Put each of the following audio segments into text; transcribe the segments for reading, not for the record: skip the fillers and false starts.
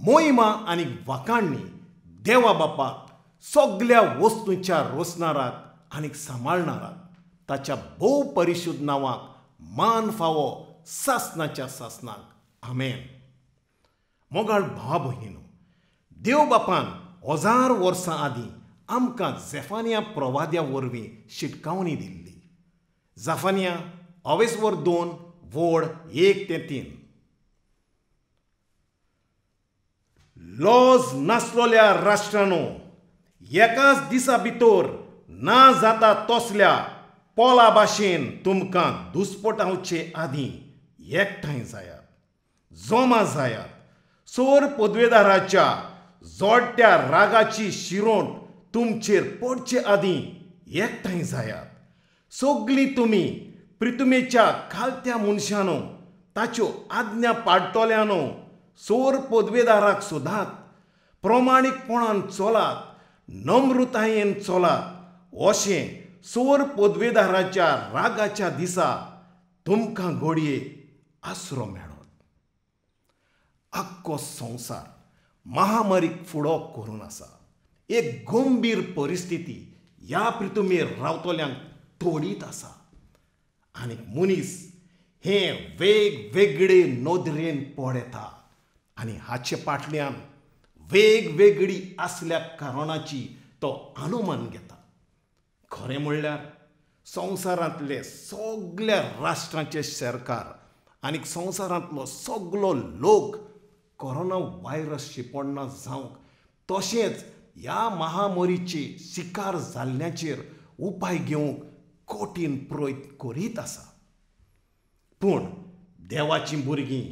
मोहिमा आनी वाखाणणी देवा बापाक सगळ्या वस्तूंच्या रोसणाराक आनी सांबाळणाराक ताच्या भोव परिशुध्द नांवाक मान फावो सासणाच्या सासणाक आमेन. मोगाळ भावा भयणीनो, देव बापान 1000 वर्सां आदीं आमकां झेफानिया प्रवाद्या वरवीं शिटकावणी दिल्ली. झेफानिया 2 वोड 1-3. लॉज नासलोल्या राष्ट्रांनो, एकाच दिसा भितर ना जाता तसल्या पोला भाशेन तुमकां दुस्पटावचे आदीं एकठांय जायात, जमा जायात. चोर पदवेदाराच्या जोडट्या रागाची शिरोंट तुमचेर पडचे आदीं एकठांय जायात. सगळीं तुमी प्रितुमेच्या खालत्या मनशानो, ताच्यो आज्ञा पाडटोल्यानो चोर पदवेदाराक सोदात, प्रमाणीकपणान चलात, नम्रतायेन चलात. अशें चोर पदवेदाराच्या रागाच्या दिसा तुमकां घडये आसरो मेळत. आख्खो संवसार महामारीक फुडो करून आसा. एक गंभीर परिस्थिती ह्या प्रितुमेर रावतल्यांक तोडीत आसा. आनी मनीस हें वेगवेगळे नदरेन पळयता आनी हाचे फाटल्यान वेगवेगळी आसल्या कारणाची तो अनुमान घेता. खरें म्हणल्यार संवसारांतले सगळ्या राष्ट्रांचे सरकार आनी संवसारांतलो सगळो लोक कोरोना व्हायरस शिपडना जावंक तशेंच ह्या महामारीचे शिकार जाल्ल्याचेर उपाय घेवंक कठीण प्रयत्न करीत आसा. पूण देवाचीं भुरगीं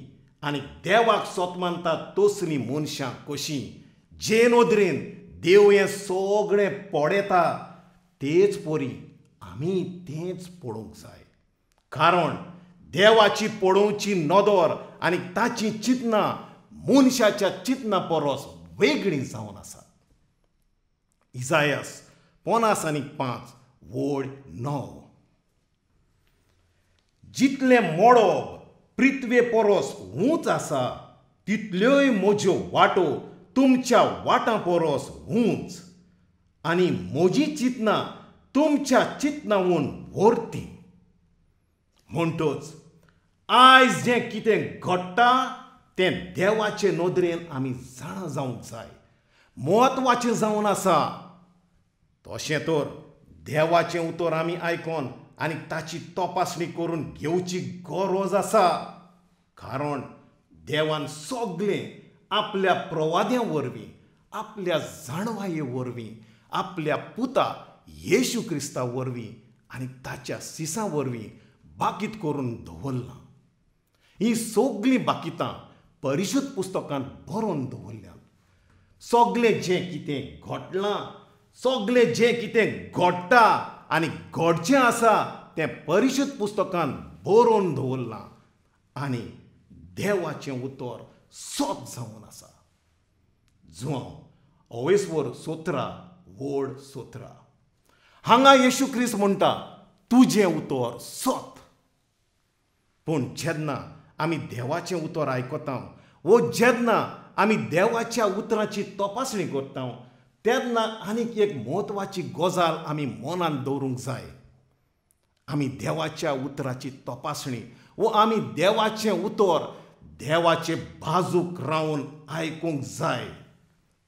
आनी देवाक सोत मानतात तसलीं मनशां कशीं जे नदरेन देव हें सगळें पळयता तेच परी आमी तेंच पळोवंक जाय. कारण देवाची पळोवची नदर आनी ताची चिंतनां मनशाच्या चिंतना परस वेगळीं जावन आसात. इसायास 50:5 वोड 9. जितलें मोडोब पृथ्वे परस उंच आसा तितल्योय म्हज्यो वाटो तुमच्या वाटां परस उंच आनी म्हजी चिंतनां तुमच्या चिंतनावून व्हरती. म्हणटच आयज जें कितें घडटा तें देवाचे नदरेन आमी जाणा जावंक जाय, म्हत्वाचें जावन आसा. तशें तर देवाचें उतर आमी आयकोन आनी ताची तपासणी करून घेवची गरज आसा. कारण देवान सगळें आपल्या प्रवाद्या वरवीं, आपल्या जाणवाये वरवीं, आपल्या पुता येशू क्रिस्ता वरवीं आनी ताच्या सिसां वरवीं बाकीत करून दवरलां. हीं सगळीं बाकितां परिशुध्द पुस्तकांत बरोवन दवरल्यात. सगळें जें कितें घडलां, सगळें जें कितें घडटा आनी घडचें आसा तें परिशुध्द पुस्तकांत बरोवन दवरलां आनी देवाचें उतर सोप जावन आसा. जुआंव 17 वोड 17. हांगा येशू क्रिस्त म्हणटा तुजें उतर सोत. पूण जेन्ना आमी देवाचें उतर आयकता वो जेन्ना आमी देवाच्या उतरांची तपासणी करता तेन्ना आनीक एक म्हत्वाची गजाल आमी मनांत दवरूंक जाय. आमी देवाच्या उतराची तपासणी वो आमी देवाचें उतर देवाचे बाजूक रावन आयकूंक जाय.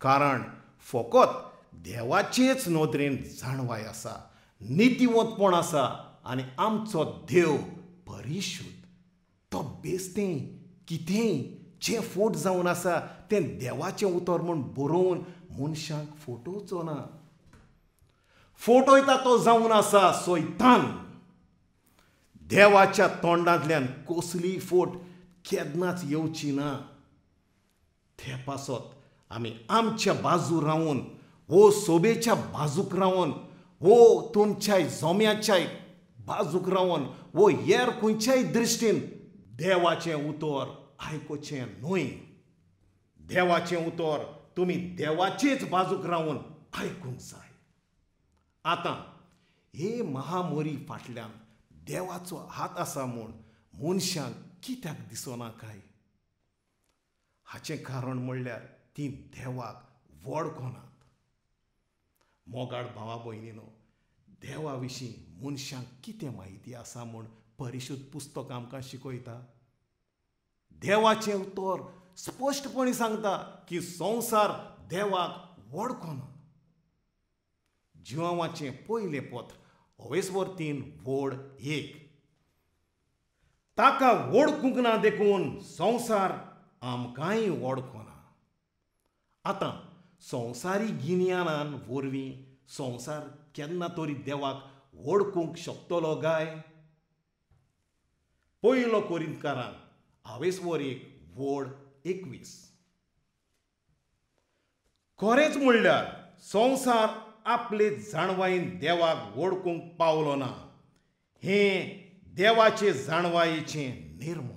कारण फकत देवाचेच नदरेन जाणवाय आसा, नितीवंतपण आसा आनी आमचो देव परिशुध्द. तो बेस्तें कितेंय जें फोट जावन आसा तें देवाचें उतर म्हूण बरोवन मनशांक फोटोवचो ना. फोटोयता तो जावन आसा सैतान. देवाच्या तोंडांतल्यान कसलीय फोट केन्नाच येवची ना. ते पासत आमी आमच्या बाजू रावन वो सोबेच्या बाजूक रावन वो तुमच्या जोम्याच्या बाजूक रावन वो हेर खंयच्याय दृश्टीन देवाचें उतर आयकोचें न्हय. देवाचें उतर तुमी देवाचेच बाजूक रावन आयकूंक जाय. आतां हे महामारी फाटल्यान देवाचो हात आसा म्हूण मनशांक कित्याक दिसना काय? हाचें कारण म्हणल्यार ती देवाक वळखनात. मोगाळ भावा भयणीनो, देवा विशीं मनशांक कितें म्हायती आसा म्हूण परिशुध्द पुस्तक आमकां शिकयता? देवाचें उतर स्पश्टपणी सांगता की संवसार देवाक वळखना. जिवांवाचें पयलें पत्र 3:1 ताका वळखूंक ना देखून संवसार आमकांय वळखना. आतां संवसारी गिन्यानान वरवीं संवसार केन्ना तरी देवाक वळखूंक शकतलो काय? 1 कोरिंथकारांक 1:21 खरेंच म्हणल्यार संवसार आपले जाणवायेन देवाक वळखूंक पावलो ना. हें देवाचे जाणवायेचें निर्मण.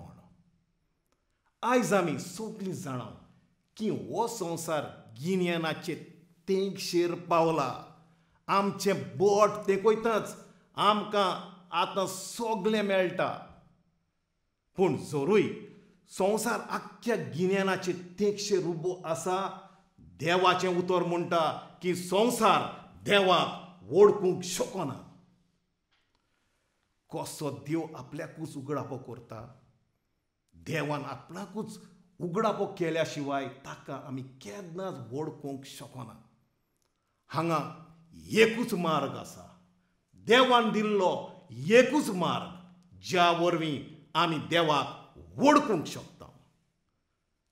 आयज आमी सगळीं जाणां की हो संवसार गिन्यानाचे तेंगशेर पावला. आमचें बोट तेंकयताच आमकां आतां सगळें मेळटा. पूण जरूय संवसार आख्ख्या गिन्यानाचे तेंगशेर उबो आसा, देवाचें उतर म्हणटा की संवसार देवाक वळखूंक शकना. कसो देव आपल्याकूच उगडापो करता? देवान आपणाकूच उगडापो केल्या शिवाय ताका आमी केन्नाच वळखूंक शकना. हांगा एकूच मार्ग आसा. देवान दिल्लो एकूच मार्ग ज्या वरवीं आमी देवाक वळखूंक शकता.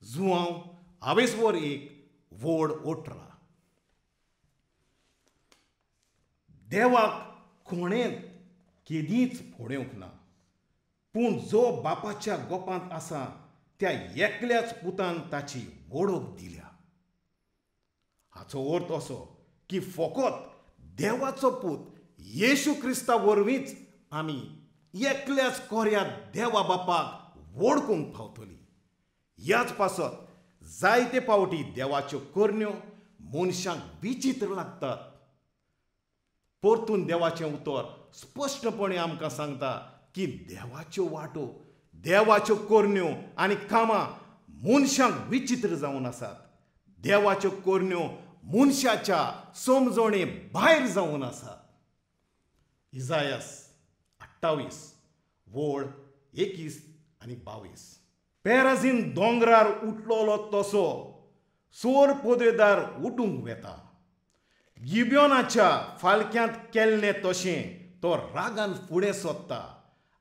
जुआंव 1:18 देवाक कोणेंच केदींच फोडेवंक ना. पूण जो बापाच्या गोपांत आसा त्या एकल्याच पुतान ताची वळख दिल्या. हाचो अर्थ असो की फकत देवाचो पूत येशू क्रिस्ता वरवींच आमी एकल्याच कोऱ्या देवा बापाक वळखूंक पावतलीं. ह्याच पासत जायते फावटी देवाच्यो करण्यो मनशांक विचित्र लागतात. परतून देवाचें उतर स्पश्टपणे आमकां सांगता की देवाच्यो वाटो, देवाच्यो करण्यो आनी कामां मनशांक विचित्र जावन आसात. देवाच्यो करण्यो मनशाच्या समजणे भायर जावन आसात. इसायास 28:21-22 पेराझीम दोंगरार उठलोलो तसो सोर पोदेदार उठूंक वेता. गिबेयोनाच्या फालक्यांत केल्लें तशें तो रागान फुडें सरता.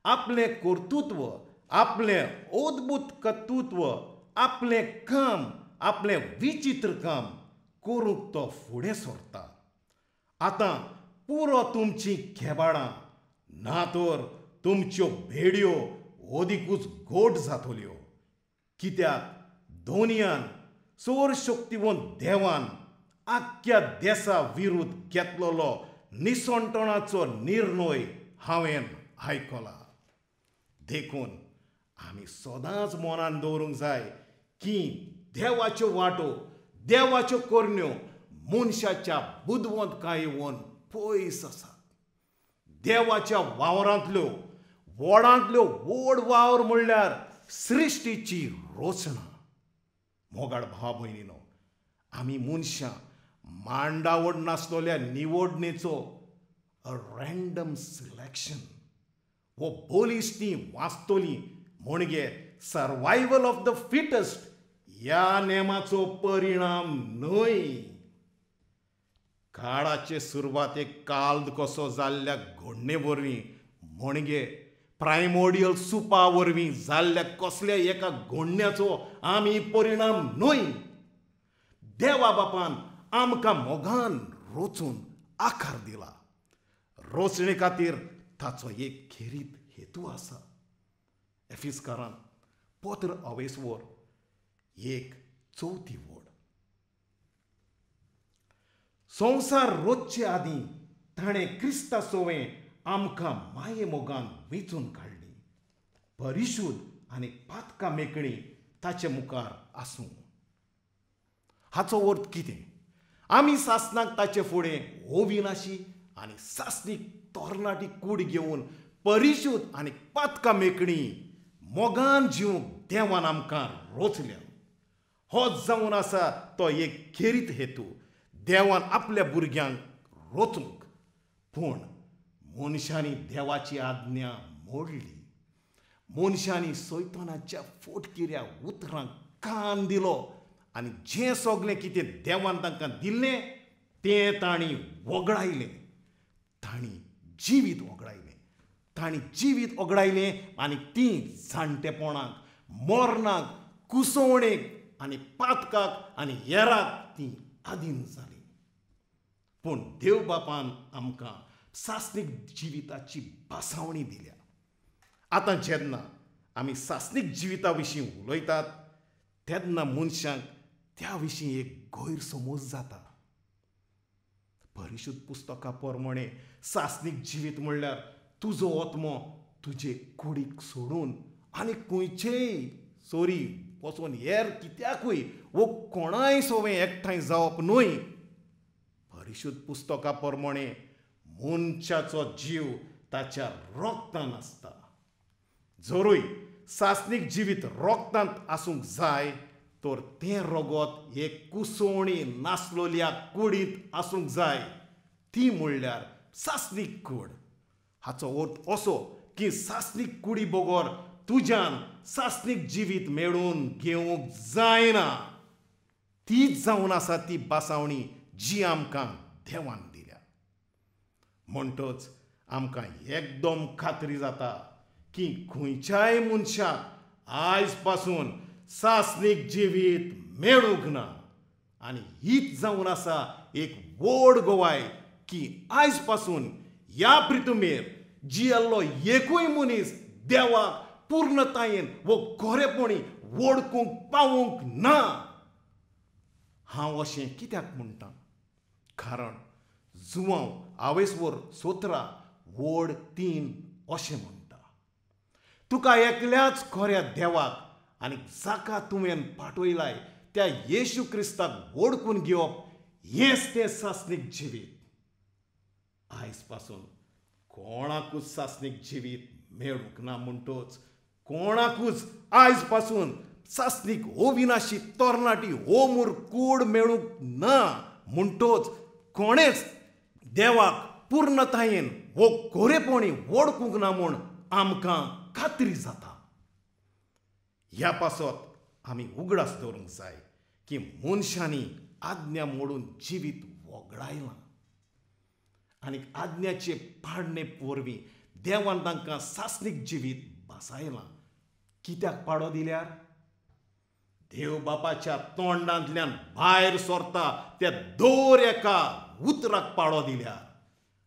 आपलें कर्तृत्व, आपलें अद्भुत कर्तृत्व, आपलें काम, आपलें विचित्र काम करूंक तो फुडें सरता. आतां पुरो तुमचीं खेबाडां ना तर तुमच्यो भेडयो ओदीकूच गोठ जातल्यो. कित्याक दोनयान चोर शक्तिवंत देवान आख्ख्या देशा विरुद्ध घेतलेलो निसंटणाचो निर्णय हांवें आयकला. देखून आमी सदांच मनान दवरूंक जाय की देवाच्यो वाटो, देवाच्यो करण्यो मनशाच्या बुदवंतकायेवन पयस आसात. देवाच्या वावरांतल्यो व्हडांतल्यो व्हड वावर म्हणल्यार सृश्टीची रचना. मोगाळ भावा भयणीनो, आमी मनशां मांडावड नासतल्या निवडणेचो रँडम सिलेक्शन वो बोलिस्टी वाचतलीं म्हणजे सर्वायवल ऑफ द फिटेस्ट ह्या नेमाचो परिणाम न्हय. काळाचे सुरवातेक काल्द कसो जाल्ल्या घडणे वरवीं म्हणजे प्रायमोडियल सुपा वरवीं जाल्ल्या कसल्या एका घडण्याचो आमी परिणाम न्हय. देवा बापान आमकां मोगान रचून आकार दिला. रचणे खातीर ताचो एक खेरीत हेतू आसा. एफिसकारांक पत्र 1:4 संवसार रचचे आदीं ताणें क्रिस्ता सोवें आमकां माये मोगान वेंचून काडली. परिशुध्द आनी पातकां मेकळीं ताचे मुखार आसूं. हाचो अर्थ कितें? आमी सासणाक ताचे फुडें अविनाशी आनी सासणीक तोरणाटी कूड घेवन परिशुध्द आनी पातकां मेकळीं मोगान जिवंक देवान आमकां रचल्या. हो जावन आसा तो एक खेरीत हेतू देवान आपल्या भुरग्यांक रोचूंक. पूण मनशांनी देवाची आज्ञा मोडली. मनशांनी सैतानाच्या फोटकिऱ्या उतरांक कान दिलो आनी जें सगळें कितें देवान तांकां दिल्लें तें तांणी वगडायलें. तांणी जिवीत वगडायलें. तांणी जिवीत वगडायलें आनी तीं जाणटेपणाक, मरणाक, कुसवणेक आनी पातकाक आनी हेराक तीं आधीन जालीं. पूण देव बापान आमकां सासणीक जिविताची बासावणी दिल्या. आतां जेन्ना आमी सासणीक जिविता विशीं उलयतात तेन्ना मनशांक त्या विशीं एक गैरसमज जाता. परिशुध्द पुस्तका प्रमाणे सासणीक जिवीत म्हणल्यार तुजो आत्मो तुजे कुडीक सोडून आनी खंयचेय चोरी वचून हेर कित्याकूय वो कोणाय सोवें एकठांय जावप न्हय. परिशुध्द पुस्तका प्रमाणे मनशाचो जीव ताच्या रोगतान आसता. जरूय सासणीक जिवीत रोगतांत आसूंक जाय तर तें रोगत एक कुसवणी नासलोल्या कुडींत आसूंक जाय. ती म्हणल्यार सासणीक कूड. हाचो अर्थ असो की सासणीक कुडी बगर तुज्यान सासणीक जिवीत मेळून घेवंक जायना. तीच जावन आसा ती बासावणी जी आमकां देवान दिल्या. म्हणटच आमकां एकदम खात्री जाता की खंयच्याय मनशाक आयज पासून सासणीक जिवीत मेळूंक ना. आनी हीच जावन आसा एक व्हड गोवाय की आयज पासून ह्या पृथ्वीर जियेल्लो एकूय मनीस देवाक पूर्णतायेन वो खरेपणी वळखूंक पावूंक ना. हांव अशें कित्याक म्हणटां? कारण जुवांव आवेसवर 17 वड 3 अशें म्हणटा. तुका एकल्याच खऱ्या देवाक आनी जाका तुवें पाठयलाय त्या येशू क्रिस्ताक वळखून घेवप हेंच तें सासणीक जिवीत. आयज पासून कोणाकूच सासणीक जिवीत मेळूंक ना. म्हणटच कोणाकूच आयज पासून सासणीक अविनाशी तरणाटी ओमूर कूड मेळूंक ना. म्हणटच कोणेच देवाक पूर्णतायेन वो खरेपणी वळखूंक ना म्हूण आमकां खात्री जाता. ह्या पासत आमी उगडास दवरूंक जाय की मनशांनी आज्ञा मोडून जिवीत वगडायलां. आनी आज्ञाचे पाडणे परवीं देवान तांकां सासणीक जिवीत बासायलां. कित्याक पाडो दिल्यार? देव बापाच्या तोंडांतल्यान भायर सरता त्या दर एका उतराक पाडो दिल्यार.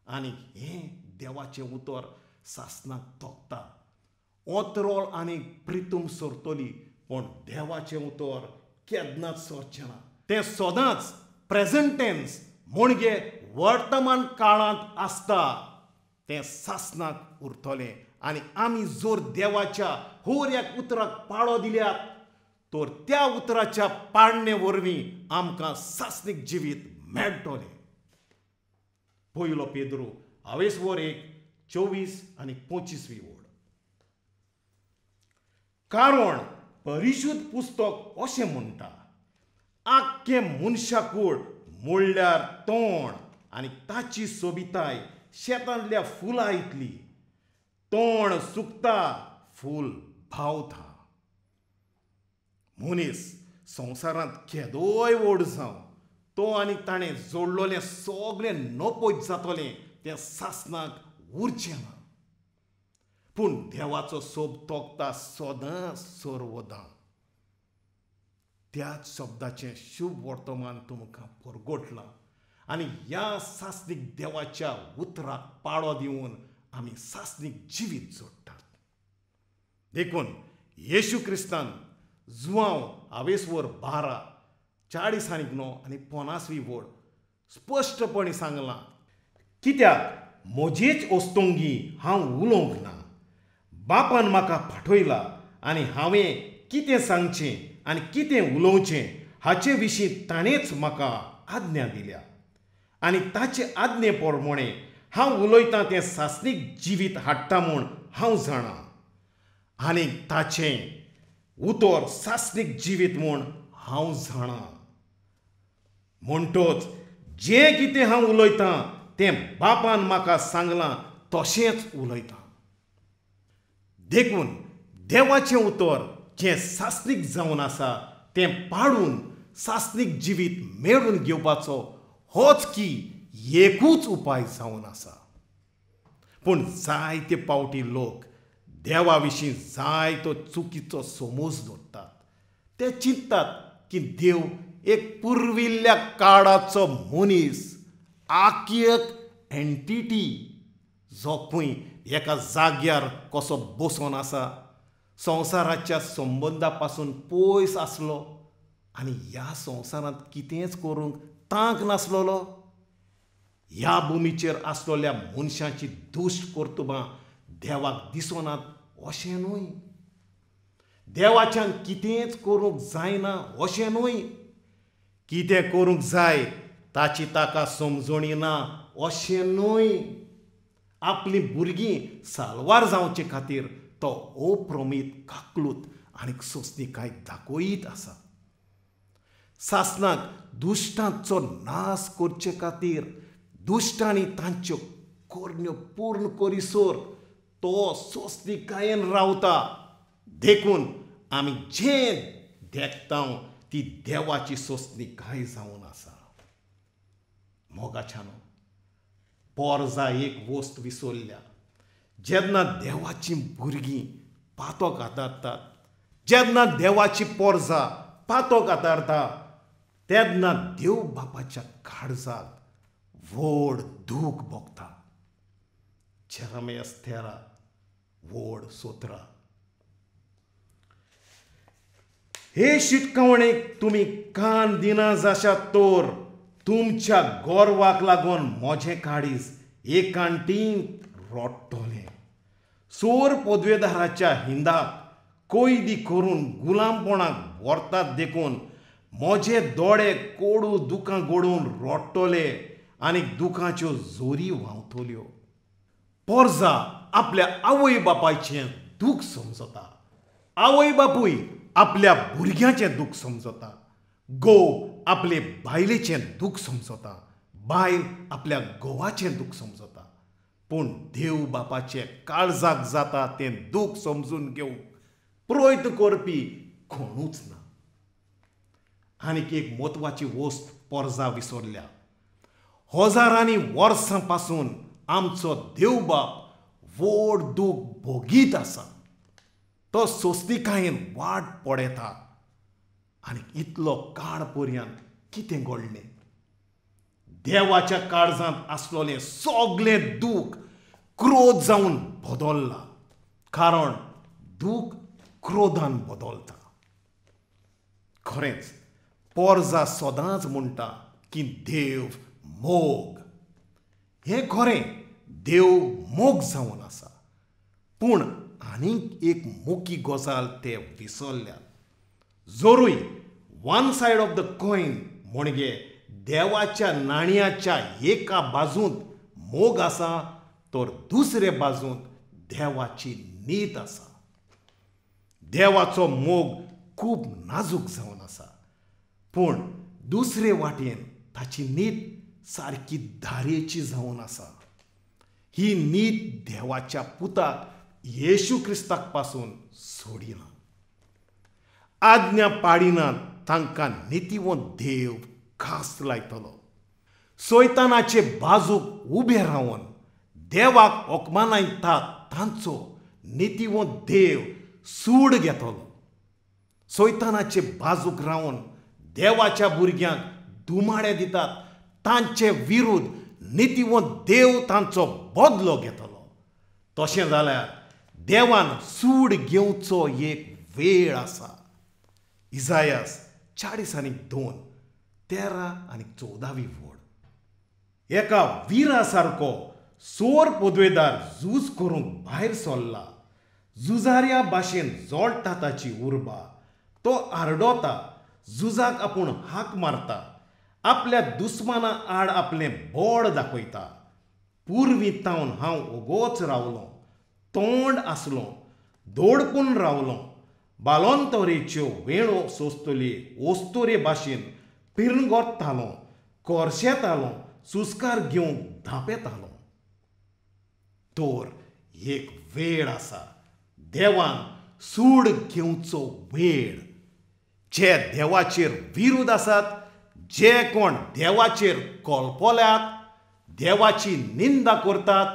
आनी हें देवाचें उतर सासणाक तोखता. ओतरोळ आनी प्रितूम सरतली पूण देवाचें उतर केन्नाच सरचें ना. तें सदांच प्रेझंट टेन्स म्हणजे वर्तमान काळांत आसता. तें सासणाक उरतलें. आनी आमी जर देवाच्या हर एक उतराक पाळो दिल्यात तर त्या उतराच्या पाडणे वरवीं आमकां सासणीक जिवीत मेळटलें. पयलो पेद्रू आवेसवर 1:24 आनी 25 वड. कारण परिशुध्द पुस्तक अशें म्हणटा, आख्खें मनशाकूड म्हणल्यार तोंड आनी ताची सोबिताय शेतांतल्या फुलां इतली. तोंड सुकता, फूल भावता. मनीस संवसारांत केदोय व्हड जावं तो आनी ताणें जोडलोलें सगळें नपयत जातलें तें सासणाक उरचें ना. पूण देवाचो सोब तोखता सदां सर्वदां. त्याच शब्दाचें शुभ वर्तमान तुमकां परगोटलां. आनी ह्या सासणीक देवाच्या उतराक पाळो दिवन आमी सासणीक जिवीत जोडटात. देखून येशू क्रिस्तान जुवांव आवेसवर 12:40 आनी 50 वड स्पश्टपणी सांगलां. कित्याक म्हजेच ओस्तोंगी हांव उलोवंक ना. बापान म्हाका पाठयला आनी हांवें कितें सांगचें आनी कितें उलोवचें हाचे विशीं ताणेंच म्हाका आज्ञा दिल्या. आनी ताचे आज्ञे प्रमाणे हांव उलयतां तें सासणीक जिवीत हाडटा म्हूण हांव जाणां. आनी ताचें उतर सासणीक जिवीत म्हूण हांव जाणां. म्हणटोच जें कितें हांव उलयतां तें बापान म्हाका सांगलां तशेंच उलयतां. देखून देवाचें उतर जें सासणीक जावन आसा तें पाडून सासणीक जिवीत मेळून घेवपाचो होच की एकूच उपाय जावन आसा. पूण जायते पावटी लोक देवा विशीं जायतो चुकीचो समज दवरतात. ते चिंततात की देव एक पुर्विल्ल्या काळाचो मनीस, आख्खी एक एंटिटी जो खंय एका जाग्यार कसो बसून आसा, संवसाराच्या संबंदा पासून पयस आसलो आनी ह्या संवसारांत कितेंच करूंक तांक नासलोलो. ह्या भुमीचेर आसलोल्या मनशांची दुश्ट कर्तुबां देवाक दिसनात अशें न्हय. देवाच्यान कितेंच करूंक जायना अशें न्हय. कितें करूंक जाय ताची ताका समजणी ना अशें न्हय. आपलीं भुरगीं साल्वार जावचे खातीर तो अप्रमीत काकूट आनी सोंसणीकाय दाखयत आसा. सासणाक दुश्टांचो नाश करचे खातीर दुश्टांनी तांच्यो कोरण्यो पूर्ण करिसोर तो सोंसणीकायेन रावता. देखून आमी जें देखता ती देवाची सोंसणीकाय जावन आसा. मोगाच्यानो, पोरजा एक वस्त विसरल्या. जेन्ना देवाची भुरगीं पातोक आदारतात, जेन्ना देवाची पोरजां पातोक आदारता, तेन्ना देव बापाच्या काळजाक व्हड दूख भोगता. जेरेमियास 13 व्हड 17. हे शिटकावणेक तुमी कान दिना जाशात तर तुमच्या गोरवाक लागून म्हजें काळीज एकांटीन रोडटलें. सोर पदवेदाराच्या हिंदाक कैदी करून गुलामपणाक व्हरतात देखून म्हजे दोळे कोडू दुखां घडोवन रोडटले आनी दुखाच्यो जोरी व्हांवतल्यो. पोरजा आपल्या आवय बापायचें दूख समजता. आवय बापूय आपल्या भुरग्याचें दूख समजता. घोव आपले बायलेचें दूख समजता. बायल आपल्या घोवाचें दूख समजता. पूण देव बापाचें काळजाक जाता तें दूख समजून घेवंक प्रयत्न करपी कोणूच ना. आनीक एक म्हत्वाची वस्त पोरजा विसरल्या. हजारांनी वर्सां पासून आमचो देव बाप व्हड दूख भोगीत आसा. तो सोंसणीकायेन वाट पडयता. आनी इतलो काळ पर्यंत कितें घडलें? देवाच्या काळजांत आसलोलें सगळें दूख क्रोध जावन बदल्लां. कारण दूख क्रोधान बदलता. खरेंच पोरजा सदांच म्हणटा की देव मोग. हें खरें, देव मोग जावन आसा. पूण आनीक एक मुख्य गजाल ते विसरल्यात. जरूय one side of the coin म्हणजे देवाच्या नाण्याच्या एका बाजूंत मोग आसा तर दुसरे बाजूंत देवाची नीत आसा. देवाचो मोग खूब नाजूक जावन आसा. पूण दुसरे वाटेन ताची नीत सारकी धारेची जावन आसा. ही नीत देवाच्या पुताक येशू क्रिस्ताक पासून सोडिना. आज्ञा पाडिनात तांकां नितीवंत देव खास लायतलो. सैतानाचे बाजूक उबे रावन देवाक ओकमानायतात तांचो नितीवंत देव सूड घेतलो. सैतानाचे बाजूक रावन देवाच्या भुरग्यांक दुमाडे दितात तांचे विरुद्ध नितीवंत देव तांचो बदलो घेतलो. तशें जाल्यार देवान सूड घेवचो एक वेळ आसा. इसायास 40:2, 13 आनी 14 वड. एका विरा सारको सोर पदवेदार झूज करूंक भायर सरला. झुजाऱ्या भाशेन जोडटा ताची उर्बा. तो आरडोता, झुजाक आपूण हाक मारता. आपल्या दुस्माना आड आपलें बोड दाखयता. पुर्वीं तावन हांव ओगोच रावलों, तोंड आसलों, दोडपून रावलों. बालोंतोरेच्यो वेळो सोंसतले ओस्तोरे भाशेन पिरंगोत्तालो, कोर्शेतालो, सुस्कार घेवंक धांपेतालो. तर एक वेळ आसा देवान सूड घेवचो वेळ. जे देवाचेर विरुद्ध आसात, जे कोण देवाचेर कोलपोल्यात, देवाची निंदा करतात,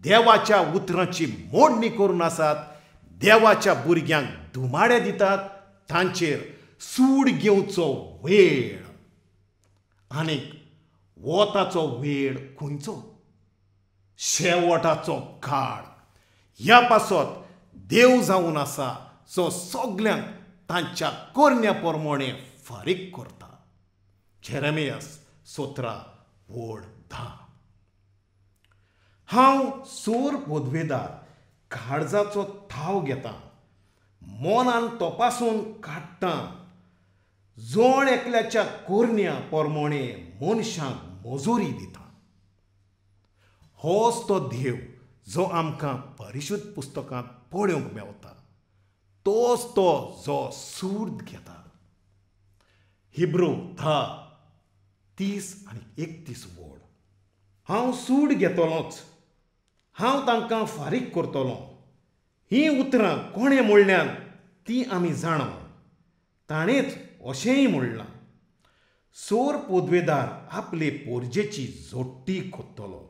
देवाच्या उतरांची मोडणी करून आसात, देवाच्या भुरग्यांक धुमाडे दितात, तांचेर सूड घेवचो वेळ. आनीक वताचो वेळ खंयचो? शेवटाचो काळ. ह्या पासत देव जावन आसा जो सगल्यांक तांच्या करण्या प्रमाणे फारीक करता. जेरेमियास 17:10. हांव सोर पदवेदार काळजाचो थाव घेतां, मनान तपासून काडटां, जोण एकल्याच्या करण्या प्रमाणे मनशांक मजुरी दिता. होच तो देव जो आमकां परिशुध्द पुस्तकांत पळोवंक मेवता. तोच तो जो सूड घेता. हिब्रू 10:30-31 वड. हांव सूड घेतलोच, हांव तांकां फारीक करतलों. हीं उतरां कोणें म्हणल्यान ती आमी जाणा. ताणेंच अशेंय म्हणलां, सोर पदवेदार आपले पोरजेची जोडटी खोदतलो.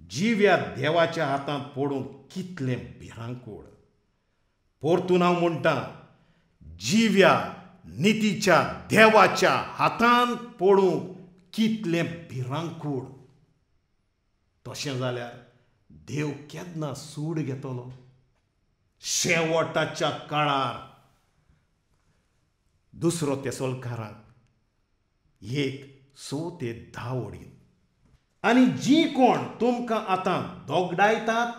जिव्या देवाच्या हातांत पडूंक कितलें भिरांकूळ. परतून हांव म्हणटां, जिव्या नितीच्या देवाच्या हातांत पडूंक कितलें भिरांकूळ. तशें जाल्यार देव केन्ना सूड घेतलो? शेवटाच्या काळार. 2 तेसोलकारांक 1:6-10 वडीन. आनी जीं कोण तुमकां आतां दोगडायतात,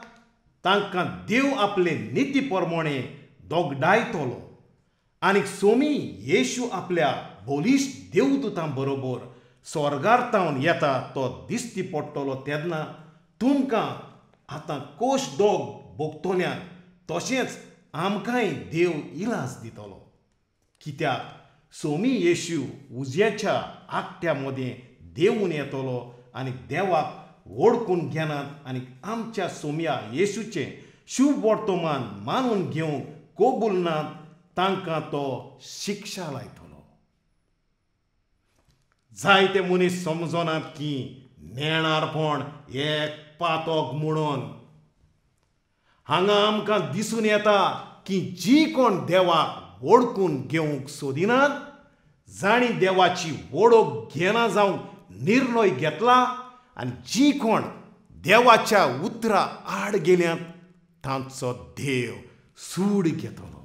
तांकां देव आपले निती प्रमाणे दोगडायतलो. आनी सोमी येशू आपल्या बोलिश्ट देवदूतां बरोबर स्वर्गांतावन येता तो दिश्टी पडटलो तेन्ना तुमकां आतां कोश दोग भोगतल्यांक तशेंच आमकांय देव इलाज दितलो. कित्याक सोमी येशू उज्याच्या आकट्या मदें देंवून येतलो आनी देवाक वळखून घेनात आनी आमच्या सोम्या येशूचें शुभ वर्तमान मानून घेवंक कबूल नात तांकां तो शिक्षा लायतलो. जायते मनीस समजनात की नेणारपण एक पातक म्हणून. हांगा आमकां दिसून येता की जीं कोण देवाक वळखून घेवंक सोदिनात, जाणी देवाची वळख घेना जावंक निर्णय घेतला, आनी जीं कोण देवाच्या उतरा आड गेल्यांत तांचो देव सूड घेतलो.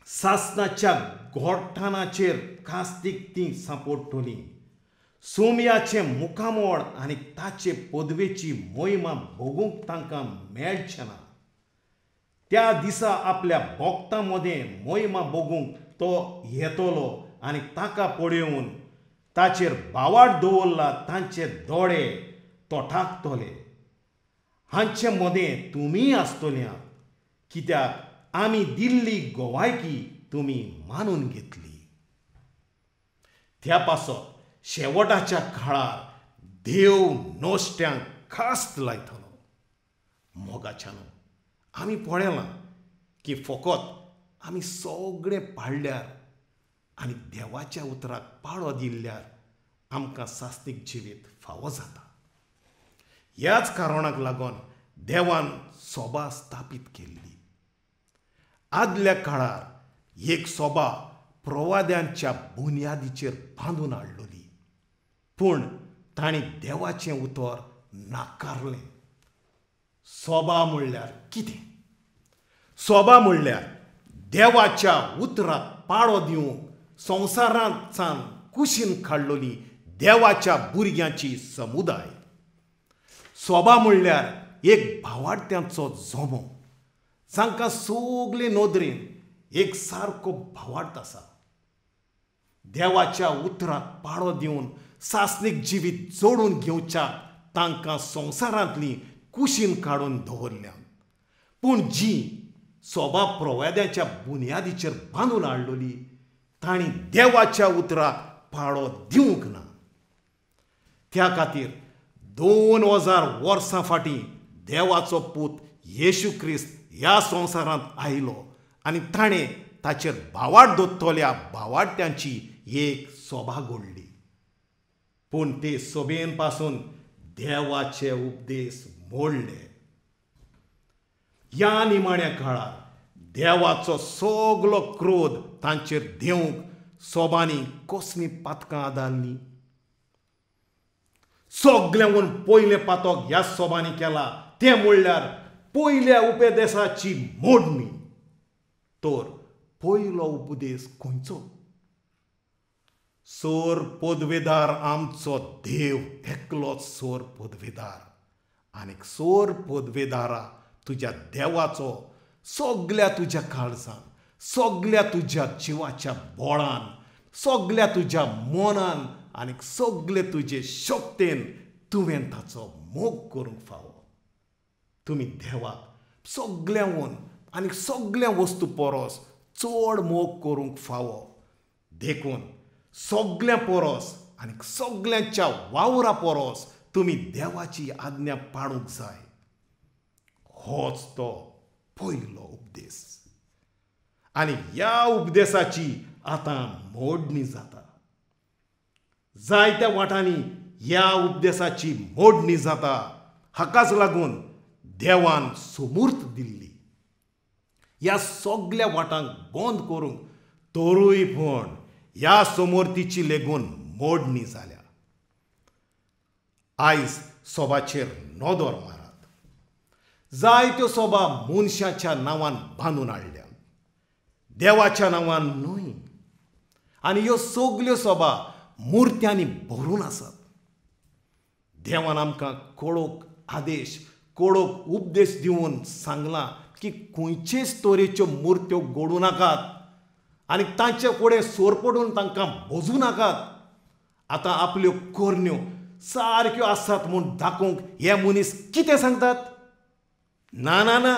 सासणाच्या गोठणाचेर कास्तीक तीं सांपडटलीं. सोमयाचे मुखामोड आनी ताचे पदवेची मोहिमा भोगूंक तांकां मेळचें ना. त्या दिसा आपल्या भोगतां मदें मोहिमा भोगूंक तो येतलो आनी ताका पळयोवन ताचेर बावाड दवरला तांचे दोळे तोठाकतले. हांचे मदें तुमी आसतल्या, कित्याक आमी दिल्ली गोवायकी तुमी मानून घेतली. त्या पासत शेवटाच्या काळार देव नोश्ट्यांक खास्त लायतलो. मोगाच्यान आमी पळयलां की फकत आमी सगळे पाळल्यार आनी देवाच्या उतराक पाळो दिल्ल्यार आमकां सास्तीक जिवीत फावो जाता. ह्याच कारणाक लागून देवान सोबा स्थापीत केल्ली. आदल्या काळार एक सोबा प्रवाद्यांच्या बुन्यादीचेर बांदून हाडलोली, पूण तांणी देवाचें उतर नाकारलें. सोबा म्हणल्यार कितें? सोबा म्हणल्यार देवाच्या उतराक पाळो दिवंक संवसारांत सावन कुशीन काडलोली देवाच्या भुरग्यांची समुदाय. सोबा म्हणल्यार एक भावार्थ्यांचो जोमो, जांकां सगळे नदरेन एक सारको भावार्थ आसा. देवाच्या उतराक पाळो दिवन सासणीक जिवीत जोडून घेवच्या तांकां संवसारांतली कुशीन काडून दवरल्या. पूण जीं सोबा प्रवाद्याच्या बुनयादीचेर बांदून हाडलोली तांणी देवाच्या उतराक पाळो दिवंक ना. त्या खातीर 2000 वर्सां फाटीं देवाचो पूत येशू क्रिस्त ह्या संवसारांत आयलो आनी ताणें ताचेर भावार्थ दोत्तोल्या भावार्थ्यांची एक सोबा घडली. पूण ते सोबेन पासून देवाचे उपदेश मोडले. ह्या निमाण्या काळार देवाचो सगलो क्रोध तांचेर देवंक सोबांनी कसलीं पातकां आदारलीं. सगळ्यांहून पयलें पातक ह्या सोबांनी केला तें म्हणल्यार पयल्या उपदेशाची मोडणी. तर पयलो उपदेश खंयचो? सोर पदवेदार आमचो देव एकलोच सोर पदवेदार, आनीक सोर पदवेदारा तुज्या देवाचो सगळ्या तुज्या काळजान, सगळ्या तुज्या जिवाच्या बोळान, सगळ्या तुज्या मनान आनीक सगळे तुजे शक्तीन तुवें ताचो मोग करूंक फावो. तुमी देवाक सगळ्यांहून आनीक सगळ्या वस्तू परस चड मोग करूंक फावो. देखून सगळ्या परस आनीक सगळ्यांच्या वावरा परस तुमी देवाची आज्ञा पाळूंक जाय. होच तो पयलो उपदेश. आनी ह्या उपदेशाची आतां मोडणी जाता. जायत्या वाटांनी ह्या उपदेशाची मोडणी जाता. हाकाच लागून देवान समूर्त दिल्ली. ह्या सगळ्या वाटांक बंद करूंक तरूय पूण ह्या समोर्तीची लेगून मोडणी जाल्या. आयज सोबाचेर नदर मारात. जायत्यो सोबा मनशाच्या नांवान बांदून हाडल्या, देवाच्या नांवान न्हय. आनी ह्यो सगल्यो सोबा मुर्त्यांनी भरून आसात. देवान आमकां कडक आदेश, कडक उपदेश दिवन सांगलां की खंयचेच तरेच्यो मुर्त्यो घडोवं नाकात आनी तांचे फुडें सोर पडून तांकां भोजूं नाकात. आतां आपल्यो कोरण्यो सारक्यो आसात म्हूण दाखोवंक हे मनीस कितें सांगतात? ना ना ना,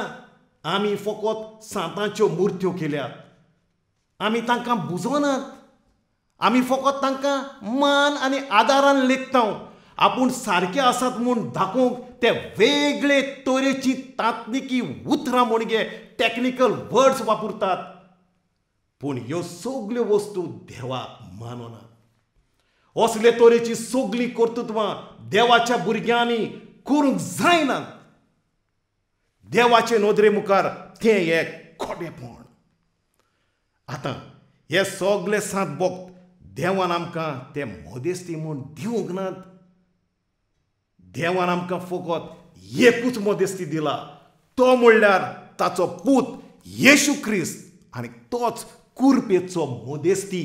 आमी फकत सांताच्यो मुर्त्यो केल्यात. आमी तांकां बुजोनात. आमी फकत तांकां मान आनी आदारान लेखतांव. आपूण सारके आसात म्हूण दाखोवंक ते वेगळे तरेची तांत्निकी उतरां म्हणजे टॅक्निकल वर्ड्स वापरतात. पूण ह्यो सगल्यो वस्तू देवाक माननात. असले तरेची सगळीं कर्तुत्वां देवाच्या भुरग्यांनी करूंक जायनात. देवाचे नदरे मुखार तें एक खोटेपण. आतां हे सगळे सांत भक्त देवान आमकां ते मोदेस्ती म्हूण दिवंक नात. देवान आमकां फकत एकूच मोदेस्ती दिला, तो म्हणल्यार ताचो पूत येशू क्रिस्त. आनी तोच कुरपेचो मोदेस्ती.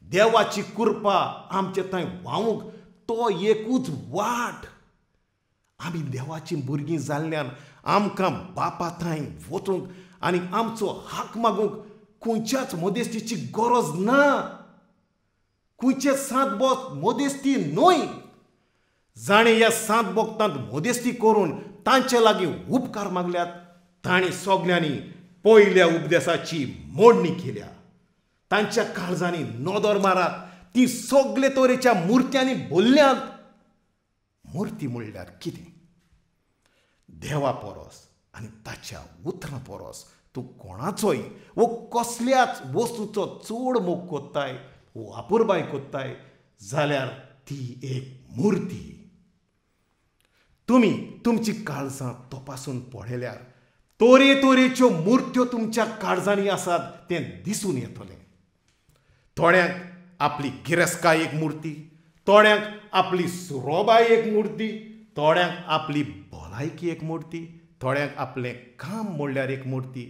देवाची कृपा आमचे थंय व्हांवूंक तो एकूच वाट. आमी देवाची भुरगीं जाल्ल्यान आमकां बापा थंय वचूंक आनी आमचो हाक मागूंक खंयच्याच मोदेस्तीची गरज ना. खंयचे सांत भक्त मोदेस्ती न्हय. जाणें ह्या सांत भक्तांत मोदेस्ती करून तांचे लागीं उपकार मागल्यात, तांणी सगळ्यांनी पयल्या उपदेशाची मोडणी केल्या. तांच्या काळजांनी नदर मारात. ती सगळे तरेच्या मुर्त्यांनी भरल्यात. मुर्ती म्हणल्यार कितें? देवा परस आनी ताच्या उतरां परस तूं कोणाचोय वो कसल्याच वस्तूचो चड मोग कोत्ताय, वापुरबाय कोत्ताय जाल्यार ती एक मुर्ती. तुमी तुमची काळजां तपासून पळयल्यार तरेच्यो मुर्त्यो तुमच्या काळजांनी आसात तें दिसून येतलें. थोड्यांक आपली गिरेस्काय एक मुर्ती, थोड्यांक आपली सुरोबाय एक मुर्ती, थोड्यांक आपली भलायकी एक मुर्ती, थोड्यांक आपलें काम म्हणल्यार एक मुर्ती,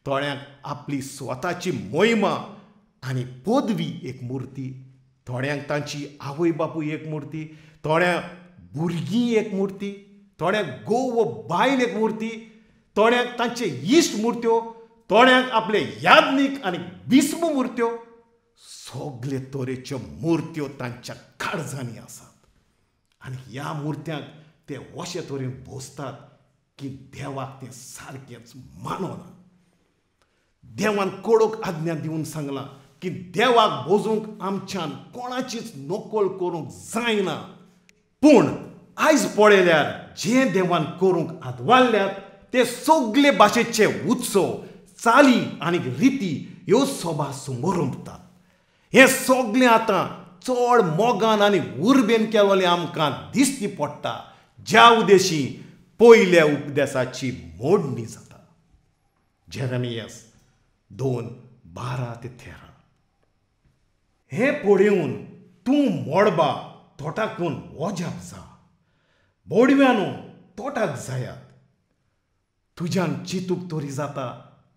थोड्यांक आपली स्वताची मोहिमा आनी पदवी एक मुर्ती, थोड्यांक तांची आवय बापूय एक मुर्ती, थोड्यांक भुरगीं एक मुर्ती, थोड्यांक घोव व बायल एक मुर्ती, थोड्यांक तांचे इश्ट मुर्त्यो, थोड्यांक आपले याज्ञीक आनी बिस्म मुर्त्यो. सगळे तरेच्यो मुर्त्यो तांच्या काळजांनी आसात. आनी ह्या मुर्त्यांक ते अशे तरेन भोसतात की देवाक तें सारकेंच मानना. देवान कडक आज्ञा दिवन सांगलां की देवाक बोजूंक आमच्यान कोणाचीच नोकल करूंक जायना. पूण आयज पळयल्यार जे देवान करूंक आदवारल्यात ते सगळे भाशेचे उत्सव, चाली आनी रिती ह्यो सभा समारंभतात. हें सगळें आतां चड मोगान आनी उर्बेन केलोलें आमकां दिश्टी पडटा, ज्या उद्देशी पयल्या उपदेशाची मोडणी जाता. जेरेमियास 2:12-13. हें पळोवन तूं मोडबा तोटाकून वजाप जा, बोडव्यानो तोटाक जायात. तुज्यान चिंतूंक तरी जाता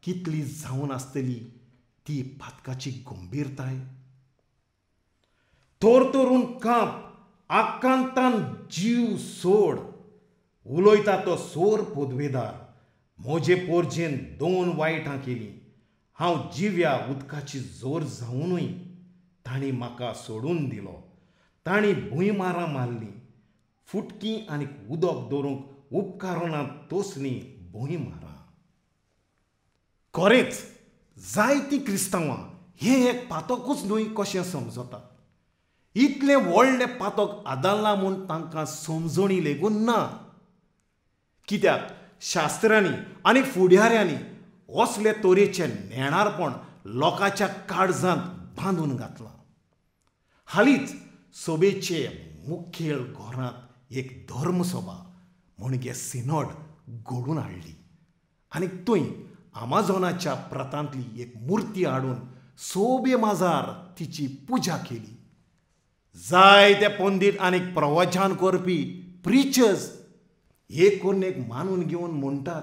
कितली जावन आसतली ती पातकाची गंभीरताय. तोरतोरून काप, आकांतान जीव सोड. उलयता तो सोर पदवेदार, म्हजे पोरजेन 2 वायटां केलीं. हांव जिव्या उदकाची जोर जावनूय तांणी म्हाका सोडून दिलो. तांणी भुंयमारां मारलीं, फुटकीं आनी उदक दवरूंक उपकारना तोसलीं भुंयमारां. खरेंच जायतीं क्रिस्तांवां हें एक पातकूच न्हय कशें समजतात. इतलें व्हडलें पातक आदारलां म्हूण तांकां समजणी लेगून ना. कित्याक शास्त्रांनी आनी फुडाऱ्यांनी असले तरेचें नेणारपण लोकांच्या काळजांत बांदून घातलां. हालींच सभेचे मुखेल घरांत एक धर्मसभा म्हणजे सिनोड घडून हाडली आनी थंय अमाझोनाच्या प्रतांतली एक मूर्ती हाडून सोबे माजार तिची पुजा केली. जायते पंडित आनी प्रवचन करपी प्रिचर्स एक करून एक मानून घेवन म्हणटात,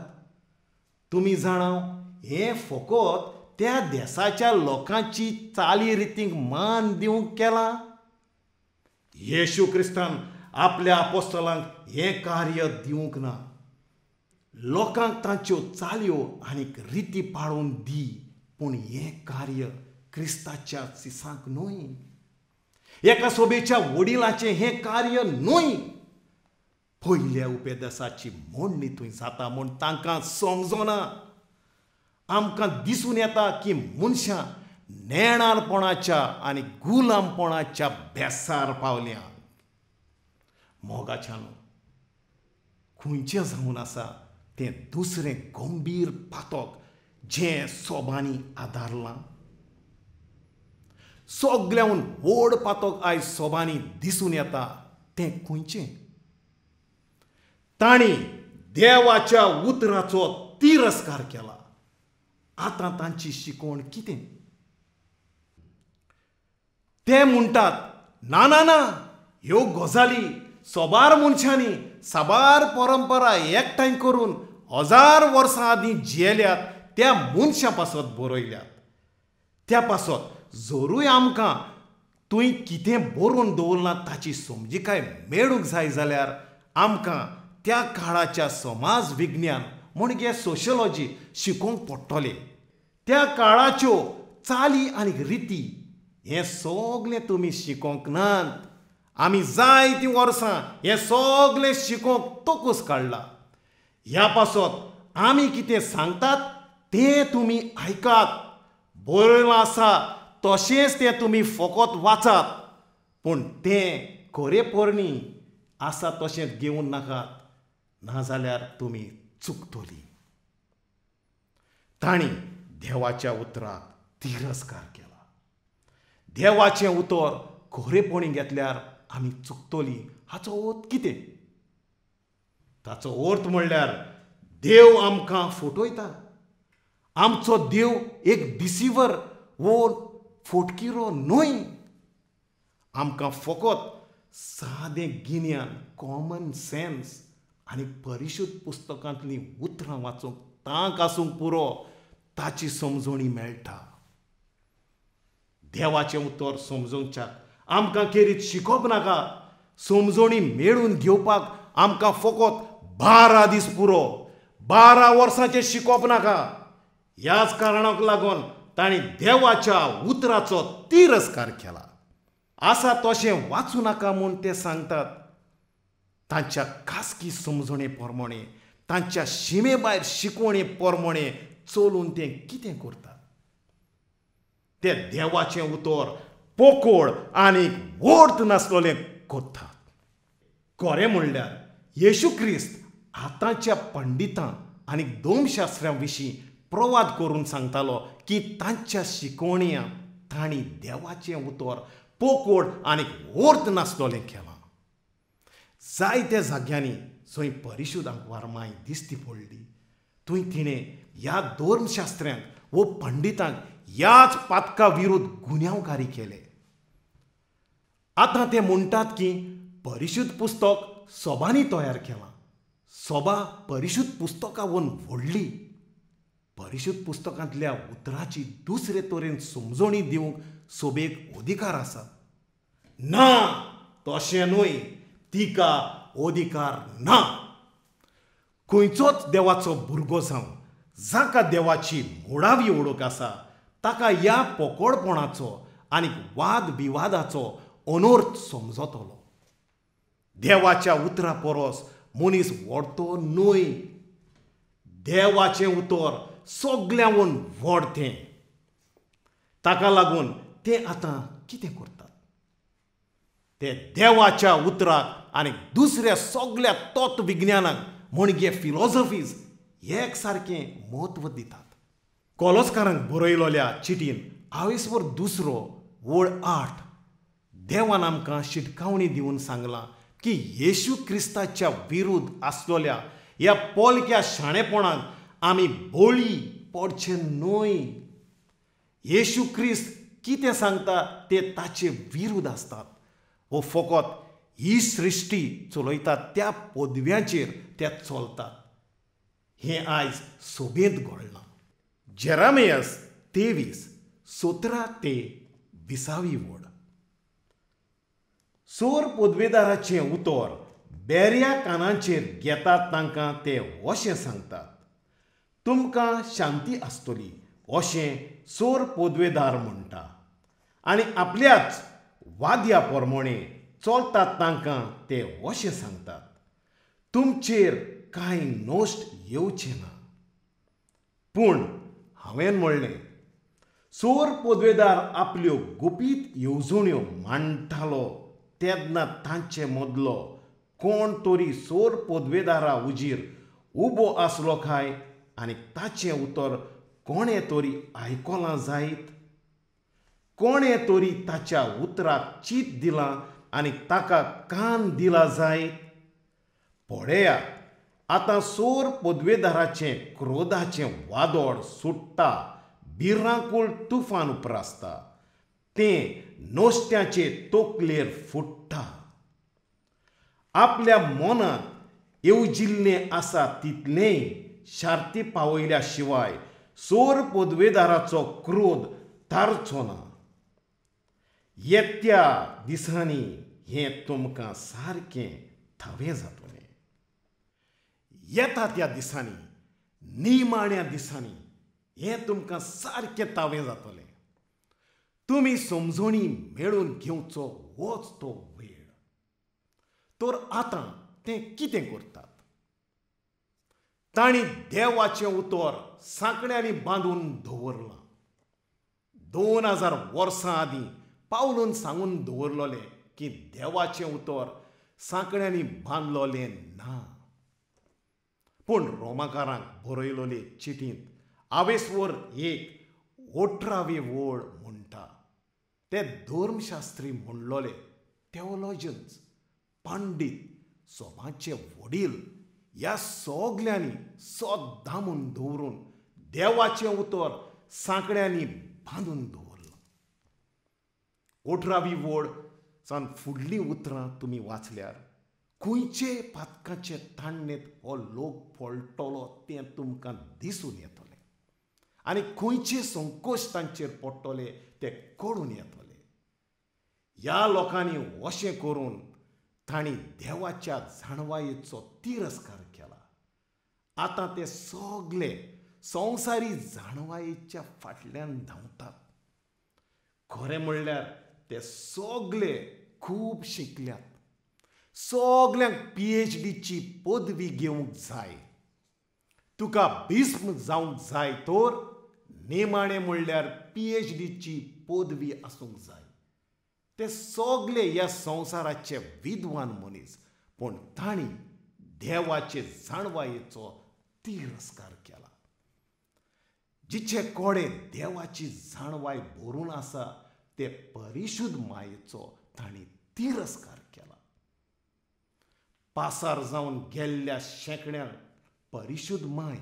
तुमी जाणाव हें फकत त्या देशाच्या लोकांची चाली रितींक मान दिवंक केलां. येशू क्रिस्तान आपल्या आपोस्तलांक हें कार्य दिवंक ना. लोकांक तांच्यो चालयो आनी रिती पाळून दी, पूण हें कार्य क्रिस्ताच्या सिसांक न्हय. एका सभेच्या वडिलांचें हें कार्य न्हय. पयल्या उपदेशाची मोडणी थंय जाता म्हूण तांकां समजना. आमकां दिसून येता की मनशां नेणारपणाच्या आनी गुलामपणाच्या भेसार पावल्या. मोगाच्यान खंयचें जावन आसा तें दुसरें गंभीर पातक जें सभांनी आदारलां. सगळ्याहून व्हड पातक आयज सभांनी दिसून येता तें खंयचें? तांणी देवाच्या उतराचो तिरस्कार केला. आतां तांची शिकवण कितें? ते म्हणटात, ना ना ना, ह्यो गजाली सोबार मनशांनी साबार परंपरा एकठांय करून 1000 वर्सां आदीं जियेल्यात त्या मनशां पासत बरयल्यात. त्या पासत जरूय आमकां तुवें कितें बरोवन दवरलां ताची समजिकाय मेळूंक जाय जाल्यार आमकां त्या काळाच्या समाज विज्ञान म्हणजे सोशियोलॉजी शिकोवंक पडटलें. त्या काळाच्यो चाली आनी रिती हें सगळें तुमी शिकोवंक नात. आमी जायतीं वर्सां हें सगळें शिकोवंक तोकूस काडला. ह्या पासत आमी कितें सांगतात तें तुमी आयकात. बरयलां आसा तशेंच तें तुमी फकत वाचात, पूण तें खरेपरणी आसा तशेंच घेवन नाकात, नाजाल्यार तुमी चुकतलीं. तांणी देवाच्या उतराक तिरस्कार केला. देवाचें उतर खरेपणी घेतल्यार आमी चुकतलीं हाचो अर्थ कितें? ताचो अर्थ म्हणल्यार देव आमकां फटयता. आमचो देव एक डिसिवर वो फटकिरो न्हय. आमकां फकत सादें गिन्यान, कॉमन सेन्स आनी परिशुध्द पुस्तकांतलीं उतरां वाचूंक तांक आसूंक पुरो ताची समजणी मेळटा. देवाचें उतर समजोवच्याक आमकां खेरीत शिकोवप नाका. समजणी मेळून घेवपाक आमकां फकत 12 दीस पुरो. 12 वर्सांचें शिकोवप नाका. ह्याच कारणाक लागून तांणी देवाच्या उतराचो तिरस्कार केला. आसा तशें वाचूं नाका म्हूण ते सांगतात. तांच्या खासगी समजणे प्रमाणे, तांच्या शिमे भायर शिकवणे प्रमाणे चलून ते कितें करतात? ते देवाचें उतर पोकोळ आनी वर्थ नासलोलें कोत्तात. खरें म्हणल्यार येशू क्रिस्त आतांच्या पंडितां आनी धर्मशास्त्रां विशीं प्रवाद करून सांगतालो की तांच्या शिकवण्यांत तांणी देवाचें उतर पोकोळ आनी वर्थ नासलोलें केलां. जायत्या जाग्यांनी जंय परिशुध्द वारमाय दिश्टी पडली थंय तिणें ह्या धर्मशास्त्रांक वो पंडितांक ह्याच पातका विरुद्ध गुन्यांवकारी केले. आतां ते म्हणटात की परिशुध्द पुस्तक सोबांनी तयार केलां. सोबा परिशुध्द पुस्तकां वन व्हडली. परिशुध्द पुस्तकांतल्या उतरांची दुसरे तरेन समजणी दिवंक सोबेक अधिकार आसा. ना, तशें न्हय, तिका अधिकार ना. खंयचोच देवाचो भुरगो जावं जाका देवाची मुळावी ओळख आसा ताका ह्या पोकोळपणाचो आनी वाद विवादाचो अनर्थ समजतलो. देवाच्या उतरा परस मनीस व्हडतो न्हय. देवाचें उतर सगळ्यांवन व्हडतें. ताका लागून ते आतां कितें करतात? ते देवाच्या उतराक आनी दुसऱ्या सगळ्या तत्वविज्ञानाक म्हणजे फिलॉसॉफीज एक सारकें म्हत्व दितात. कोलोसकारांक बरयलोल्या चिटीन आवेसवर 2 वळ 8 देवान आमकां शिटकावणी दिवन सांगलां की येशू क्रिस्ताच्या विरुद्ध आसलोल्या ह्या पोलक्या शाणेपणाक आमी बळी पडचे न्हय. येशू क्रिस्त कितें सांगता ते ताचे विरुद्ध आसतात. वो फकत ही सृश्टी चलयता त्या पदव्यांचेर ते चलतात. हें आयज सोबेत घडलां. जेरामियास 23:17-20 वड. सोर पदवेदाराचें उतर बेऱ्या कानांचेर घेतात तांकां ते अशें सांगतात, तुमकां शांती आसतली अशें सोर पदवेदार म्हणटा. आनी आपल्याच वाद्या प्रमाणे चलतात तांकां ते अशें सांगतात, तुमचेर कांय नश्ट येवचें ना. पूण हांवें म्हणलें, सोर पदवेदार आपल्यो गुपीत येवजण्यो मांडटालो तेन्ना तांचे मदलो कोण तरी सोर पदवेदारा उजीर उबो आसलो काय आनी ताचें उतर कोणें तरी आयकलां जायत. कोणें तरी ताच्या उतराक चीत दिलां आनी ताका कान दिला जायत. पळयात, आतां सोर पदवेदाराचें क्रोधाचें वादळ सुट्टा भिरांकूळ तुफान उप्रासता. तें नोश्त्याचे तोकलेर फुट्टा. आपल्या मनांत येवजिल्लें आसा तितलेंय शार्ती पावयल्या शिवाय सोर पदवेदाराचो क्रोध तारचो ना. येत्या दिसांनी हें तुमकां सारकें थवें जातलें. येता त्या दिसांनी, निमाण्या दिसांनी हें तुमकां सारकें तावें जातलें. तुमी समजणी मेळून घेवचो होच तो वेळ. तर आतां ते कितें करतात? तांणी देवाचें उतर सांकड्यांनी बांदून दवरलां. 2000 वर्सां आदीं पावलून सांगून दवरलोलें की देवाचें उतर सांकड्यांनी बांदलोलें ना. पूण रोमाकारांक बरयलोले चिटींत आवेसवर 18वी वळ म्हणटा, ते धर्मशास्त्री म्हणलोले, थेओलॉजियन्स, पंडीत, सोबाचे वडील ह्या सगल्यांनी सद्दां म्हूण दवरून देवाचें उतर सांकड्यांनी बांदून दवरलां. 18वी वळ सावन फुडलीं उतरां तुमी वाचल्यार खंयचे पातकाचे ताणणेंत हो लोक पडटलो तें तुमकां दिसून येतलें. आनी खंयचे संकोश तांचेर पडटले ते कळून येतले. ह्या लोकांनी अशें करून तांणी देवाच्या जाणवायेचो तिरस्कार केला. आतां ते सगळे संवसारी जाणवायेच्या फाटल्यान धांवतात. खरें म्हणल्यार ते सगळे खूब शिकल्यात. सगल्यांक PhDची पदवी घेवंक जाय. तुका भीस्म जावंक जाय तर निमाणें म्हणल्यार PhDची पदवी आसूंक जाय. ते सगळे ह्या संवसाराचे विद्वान मनीस, पूण तांणी देवाचे जाणवायेचो तिरस्कार केला. जिचे कोडे देवाची जाणवाय भरून आसा ते परिशुद्ध मायेचो तांणी तिरस्कार केला. पासार जावन गेल्ल्या शेंकड्यांक परिशुद्ध माय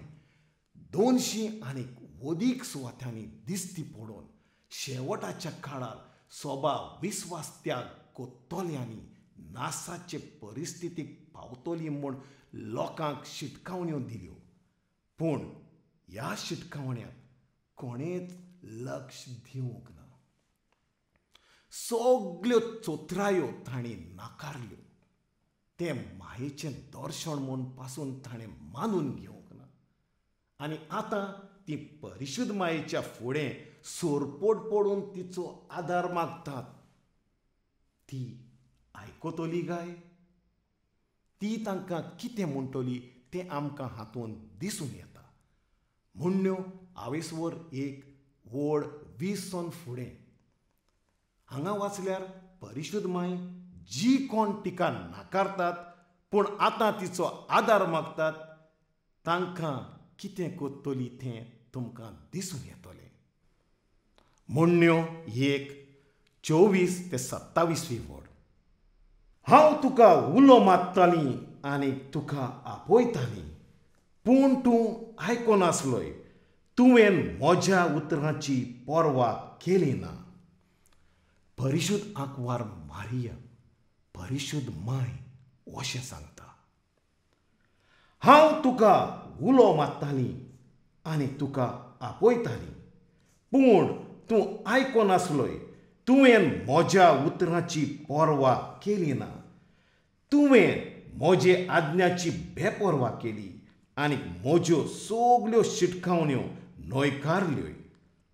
200 आनीक वदीक सुवात्यांनी दिसती पडून शेवटाच्या काळार सोबा विस्वास त्याग कोत्तोल्यांनी नासाचे परिस्थितीक पावतली म्हूण लोकांक शिटकावण्यो दिल्यो. पूण ह्या शिटकावण्यांक कोणेच लक्ष दिवंक ना. सगल्यो चोत्रायो तांणी नाकारल्यो. ते मायेचें दर्शण म्हूण पासून ताणें मानून घेवंक ना. आनी आतां ती परिशुद्ध मायेच्या फुडें सोरपोट पडून तिचो आदार मागतात. ती आयकतली काय? ती तांकां कितें म्हणटली तें आमकां हातूंत दिसून येता. म्हणण्यो 22:1 फुडें हांगा वाचल्यार परिशुद्ध माय जी कोण तिका नाकारतात पूण आतां तिचो आदार मागतात तांकां कितें कोत्तली तें तुमकां दिसून येतलें. म्हणण्यो 1:24-27 वड. हांव तुका उलो मारतालीं आनी तुका आपयतालीं, पूण तूं आयकोनासलोय. तुवें म्हज्या उतरांची पर्वा केली ना. परिशुद्ध आंकवार मारिया परिशुद्ध माय अशें सांगता. हांव तुका उलो मारतालीं आनी तुका आपयतालीं, पूण तूं आयकोनासलोय. तुवें म्हज्या उतरांची पर्वा केली ना. तुवें म्हजे आज्ञाची बेपर्वा केली आनी म्हज्यो सगल्यो शिटकावण्यो न्हयकारल्योय.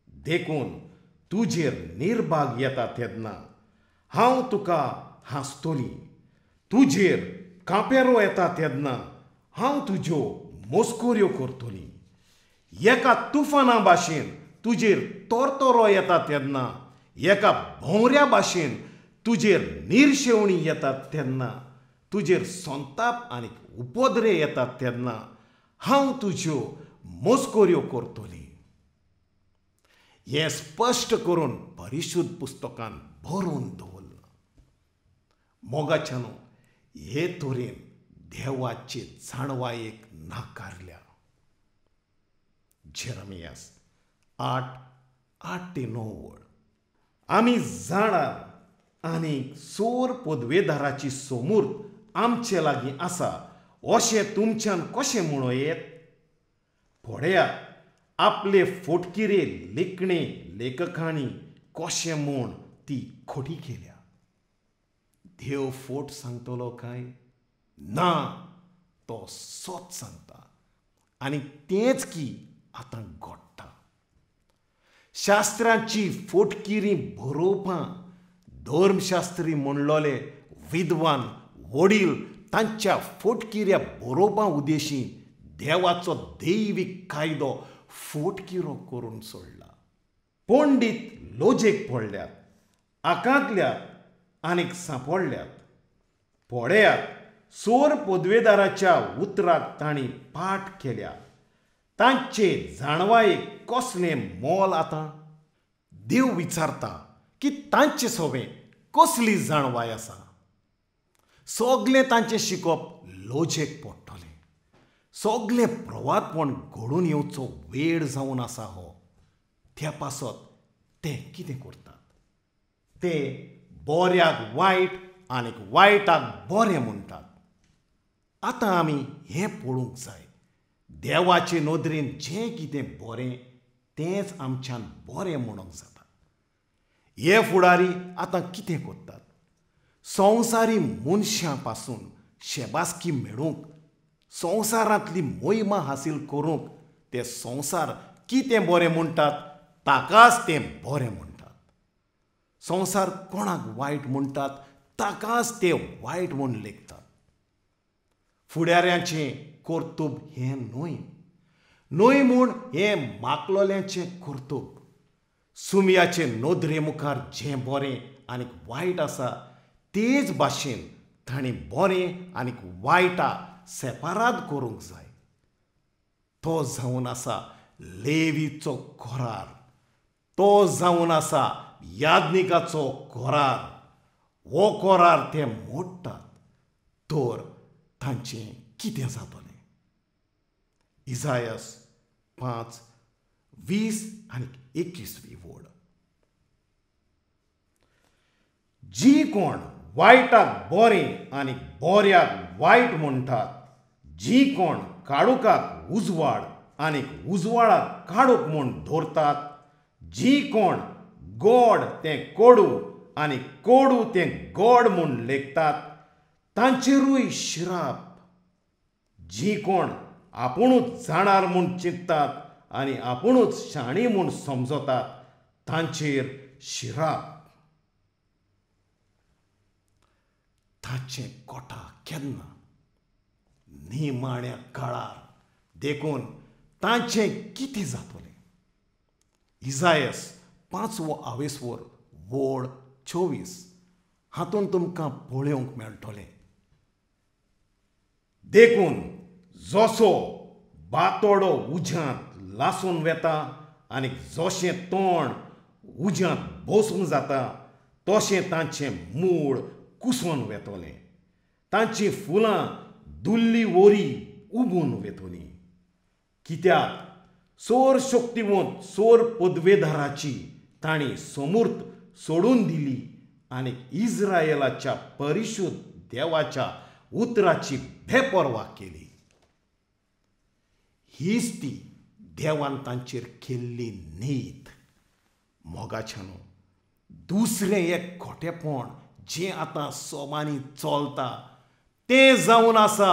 देखून तुजेर निर्भाग येता तेन्ना हांव तुका हांसतलीं. तुजेर कांपेरो येता तेन्ना हांव तुज्यो मस्कोऱ्यो करतलीं. एका तुफाना भाशेन तुजेर तोरतोरो येता तेन्ना, एका भोंवऱ्या भाशेन तुजेर निर्शेवणी येता तेन्ना, तुजेर संताप आनी उपद्रे येतात तेन्ना हांव तुज्यो मस्कोऱ्यो करतलीं. हें स्पश्ट करून परिशुद्ध पुस्तकांत बरोवन दवरलां. मोगाच्यानो हे तरेन देवाचे जाणवायेक नाकारल्या. जेरमियास 8:8-9 वड. आमी जाणार आनी सोर पदवेदाराची सोमूर्त आमचे लागीं आसा अशें तुमच्यान कशें म्हणो येत? पळयात आपले फोटकिरे लेखणे लेखकांनी कशें म्हूण ती खोटी केल्या. देव फोट सांगतलो काय? ना, तो सोत सांगता. आनी तेंच की आतां घडटा. शास्त्रांची फोटकिरी बरोवपां धर्मशास्त्री म्हणलोले विद्वान वडील तांच्या फोटकिऱ्या बरोवपां उद्देशीं देवाचो दैवीक कायदो फोटकिरो करून सोडला. पंडीत लोजेक पडल्यात, आकांतल्यात आनीक सांपडल्यात. पळयात सोर पदवेदाराच्या उतराक तांणी पाठ केल्या. तांचे जाणवायेक कसलें मोल आतां? देव विचारता की तांचे सोबे कसली जाणवाय आसा. सगलें तांचें शिकप लोजेक पडटलें. सगलें प्रवादपण घडून येवचो वेळ जावन आसा हो. त्या पासत ते कितें करतात? ते बऱ्याक वायट आनीक वायटाक बरें म्हणटात. आतां आमी हें पळोवंक जाय. देवाचे नदरेन जें कितें बरें तेंच आमच्यान बरें म्हणूंक जाता. हे फुडारी आतां कितें करतात? संवसारी मनशां पासून शेबासकी मेळूंक, संवसारांतली महिमा हासील करूंक ते संवसार कितें बरें म्हणटात ताकाच तें बरें म्हणटात. संवसार कोणाक वायट म्हणटात ताकाच ते वायट म्हूण लेखतात. फुडाऱ्यांचें कर्तूब हें न्हय. न्हय म्हूण हें मागलोल्यांचें कर्तूब. सुमयाचे नोदरे मुखार जें बरें आनीक वायट आसा तेच भाशेन तांणी बरें आनीक वायटा सेपाराद करूंक जाय. तो जावन आसा लेवीचो कोरार, तो जावन आसा याज्ञिकाचो कोरार. हो कोरार ते मोडटात तर तांचें कितें जातलें? इसायास 5:20-21 वड. जी कोण वायटाक बरें आनी बऱ्याक वायट म्हणटात, जी कोण काळोखाक उजवाड आनी उजवाडाक काळोख म्हूण दवरतात, जी कोण गोड तें कोडू आनी कोडू तें गोड म्हूण लेखतात, तांचेरूय श्राप. जी कोण आपुणूच जाणार म्हूण चिंततात आनी आपुणूच शाणी म्हूण समजतात, तांचेर श्राप. तांचें कोटा केन्ना? निमाण्या काळार देखून तांचें कितें जातलें? इसायास 5:22 वड 24 हातूंत तुमकां पळोवंक मेळटलें. देखून जसो बातोडो उज्यांत लासून वेता आनी जशें तोंड उज्यांत बसून जाता, तशें तांचें मूळ कुसोन वेतलें. तांचीं फुलां दुल्ली वोरी उबून वेतलीं. कित्याक चोर शक्तिवंत चोर पदवेधाराची तांणी समूर्त सोडून दिली आनी इस्रायेलाच्या परिशुध्द देवाच्या उतराची बेपर्वा केली. हीच ती देवान तांचेर केल्ली नीत. मोगाच्यानो दुसरें एक खोटेपण जें आतां सोमानी चलता तें जावन आसा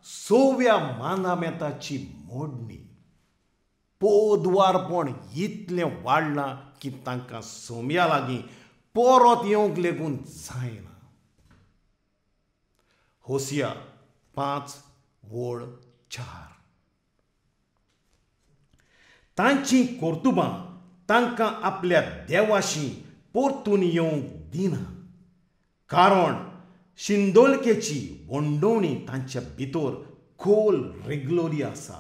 6व्या मांदामेंताची मोडणी. पोदवारपण इतलें वाडलां की तांकां सोम्या लागीं परत येवंक लेगून जायना. होसिया 5:4. तांचीं कर्तुबां तांकां आपल्या देवाशी परतून येवंक दिना, कारण शिंदोळकेची वंडोवणी तांच्या भितर खोल रिगलोली आसा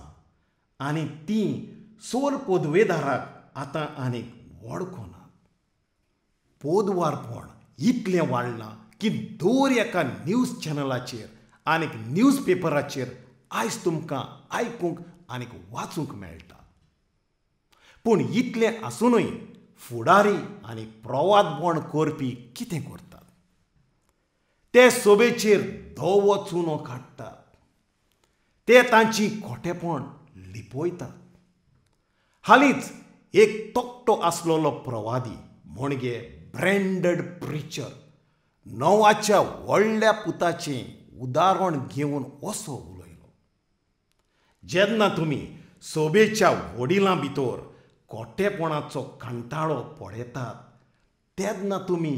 आनी तीं चोर पदवेधाराक आतां आनीक वळखनात. पोदवारपण इतलें वाडलां की दर एका न्यूज चॅनलाचेर आनीक न्यूज पेपराचेर आयज तुमकां आयकूंक आनीक वाचूंक मेळटा. पूण इतलें आसुनूय फुडारी आनी प्रवादपण करपी कितें करतात? ते सोबेचेर धवो चुनो काडटात. ते तांची खोटेपण लिपयतात. हालींच एक तोकटो आसलोलो प्रवादी म्हणजे ब्रँडड प्रिचर नोवाच्या व्हडल्या पुताचें उदाहरण घेवन असो उलयलो. जेन्ना तुमी सोबेच्या वडिलां भितर खोटेपणाचो कंटाळो पळयतात तेन्ना तुमी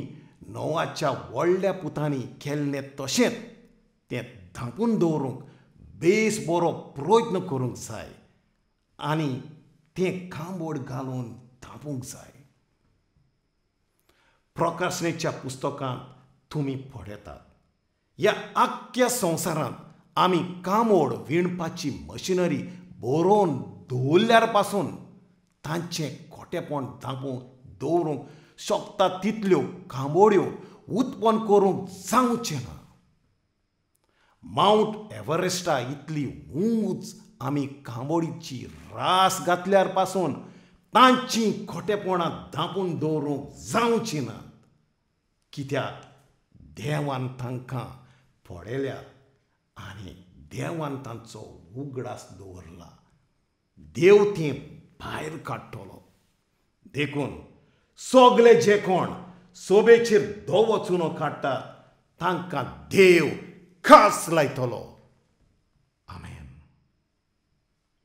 नोवाच्या व्हडल्या पुतांनी केल्लें तशेंच तें धांपून दवरूंक बेस बरो प्रयत्न करूंक जाय आनी तें कांबोड घालून धांपूंक जाय. प्रकाशनेच्या पुस्तकांत तुमी पळयतात ह्या आख्ख्या संवसारांत आमी कांबोड विणपाची मशिनरी बरोवन दवरल्यार पासून तांचें खोटेपण धांपून दवरूंक शकता तितल्यो कांबोड्यो उत्पन्न करूंक जावचें ना. माउंट एव्हरेस्टा इतली उंच आमी कांबोडीची रास घातल्यार पासून तांचीं खोटेपणां धांपून दवरूंक जावचीं नात. कित्याक देवान तांकां पळयल्यात आनी देवान तांचो उगडास दवरला. देव तें भायर काडटलो. देखून सगळे जे कोण सोबेचेर धवो चुनो काडटात तांकां देव खास लायतलो.